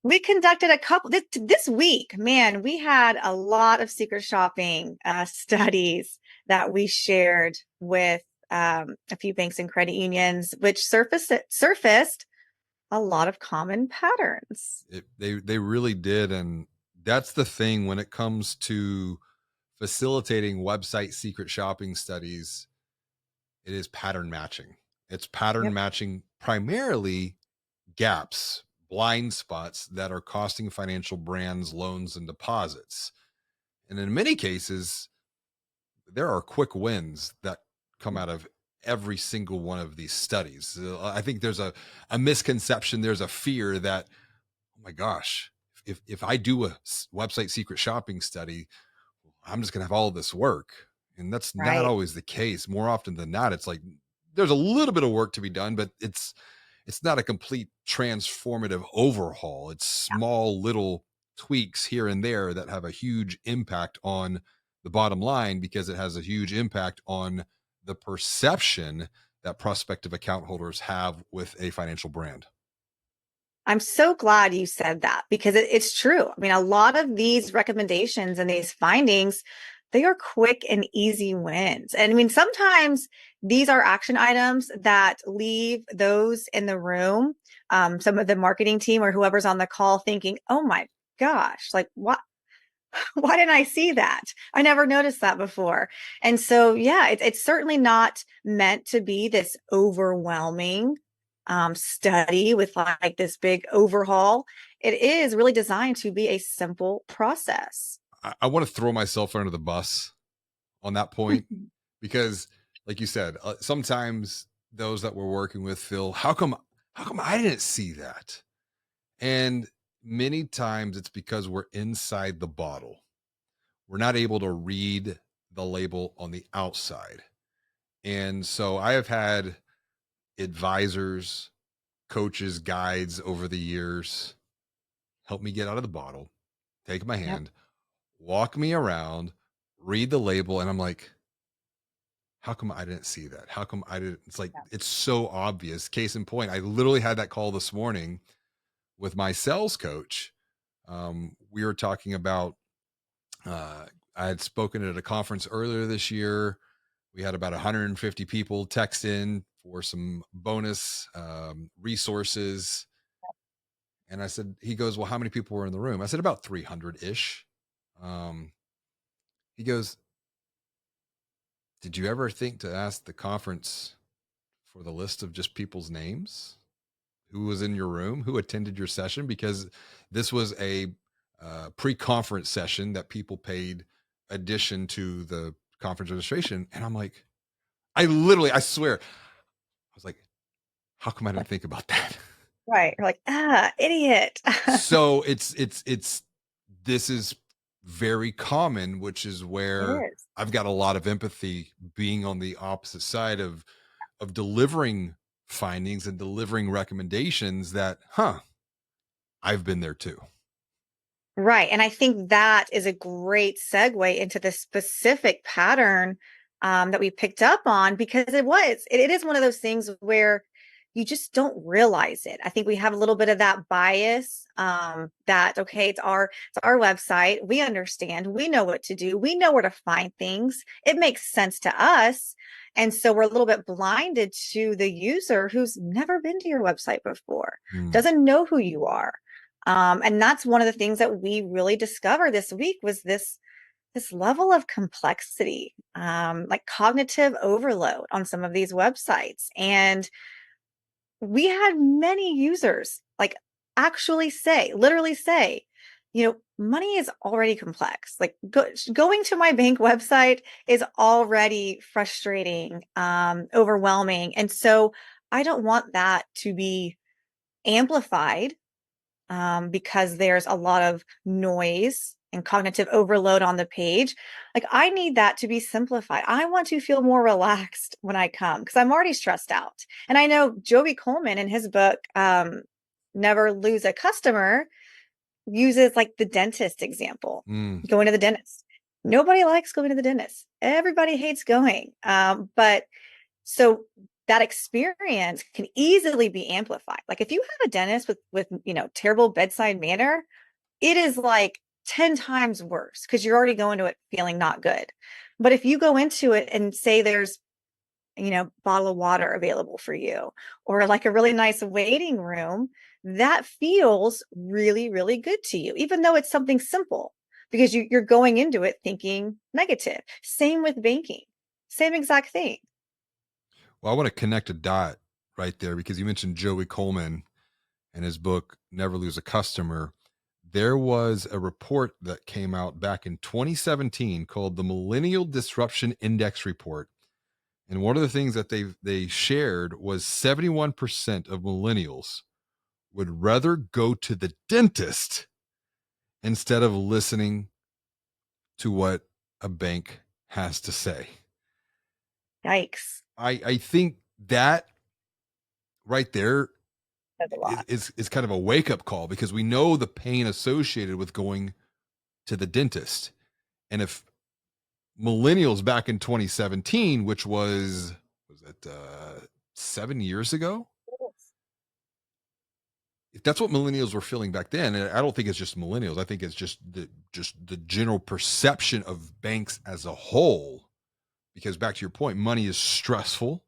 We conducted a couple this week. Man, we had a lot of secret shopping studies that we shared with a few banks and credit unions, which surfaced a lot of common patterns. They really did, and that's the thing when it comes to facilitating website secret shopping studies. It is pattern matching. It's pattern Yep. matching primarily gaps, blind spots that are costing financial brands loans and deposits. And in many cases, there are quick wins that come out of every single one of these studies. I think there's a misconception, there's a fear that, oh my gosh, if I do a website secret shopping study, I'm just going to have all this work. And that's not Right. always the case. More often than not, it's like there's a little bit of work to be done, but it's not a complete transformative overhaul. It's small little tweaks here and there that have a huge impact on the bottom line because it has a huge impact on the perception that prospective account holders have with a financial brand. I'm so glad you said that because it's true. I mean, a lot of these recommendations and these findings, they are quick and easy wins. And I mean, sometimes these are action items that leave those in the room, some of the marketing team or whoever's on the call thinking, oh my gosh, like what? Why didn't I see that? I never noticed that before. And so, yeah, it's certainly not meant to be this overwhelming study with like this big overhaul. It is really designed to be a simple process. I want to throw myself under the bus on that point because, like you said, sometimes those that we're working with feel, how come I didn't see that? And many times it's because we're inside the bottle. We're not able to read the label on the outside. And so I have had advisors, coaches, guides over the years help me get out of the bottle, take my Yep. hand, walk me around, read the label. And I'm like, how come I didn't see that? How come I didn't? It's like, it's so obvious. Case in point, I literally had that call this morning with my sales coach. We were talking about, uh, I had spoken at a conference earlier this year. We had about 150 people text in for some bonus resources. And I said, he goes, well, how many people were in the room? I said, about 300 ish. Um, he goes, did you ever think to ask the conference for the list of just people's names? Who was in your room? Who attended your session? Because this was a pre-conference session that people paid addition to the conference registration. And I'm like, I swear, I was like, how come I didn't think about that? Right. You're like, idiot. So it's this is very common, which is It where is. I've got a lot of empathy being on the opposite side of delivering findings and delivering recommendations that, I've been there too. Right. And I think that is a great segue into the specific pattern that we picked up on because it is one of those things where you just don't realize it. I think we have a little bit of that bias that, okay, it's our website. We understand. We know what to do. We know where to find things. It makes sense to us. And so we're a little bit blinded to the user who's never been to your website before, Mm. doesn't know who you are. And that's one of the things that we really discovered this week was this level of complexity, like cognitive overload on some of these websites. And we had many users like literally say, money is already complex. Like going to my bank website is already frustrating, overwhelming. And so I don't want that to be amplified because there's a lot of noise and cognitive overload on the page. Like, I need that to be simplified. I want to feel more relaxed when I come because I'm already stressed out. And I know Joey Coleman in his book, Never Lose a Customer, uses like the dentist example, Mm. going to the dentist. Nobody likes going to the dentist. Everybody hates going. But so that experience can easily be amplified. Like if you have a dentist with terrible bedside manner, it is like 10 times worse because you're already going to it feeling not good. But if you go into it and say there's bottle of water available for you, or like a really nice waiting room, that feels really, really good to you, even though it's something simple, because you're going into it thinking negative. Same with banking, same exact thing. Well, I want to connect a dot right there because you mentioned Joey Coleman and his book Never Lose a Customer. There was a report that came out back in 2017 called the Millennial Disruption Index Report. And one of the things that they shared was 71% of millennials would rather go to the dentist instead of listening to what a bank has to say. Yikes. I think that right there That's a lot. is kind of a wake up call because we know the pain associated with going to the dentist. And if millennials back in 2017, which was that 7 years ago, if that's what millennials were feeling back then, and I don't think it's just millennials, I think it's just the general perception of banks as a whole. Because back to your point, money is stressful.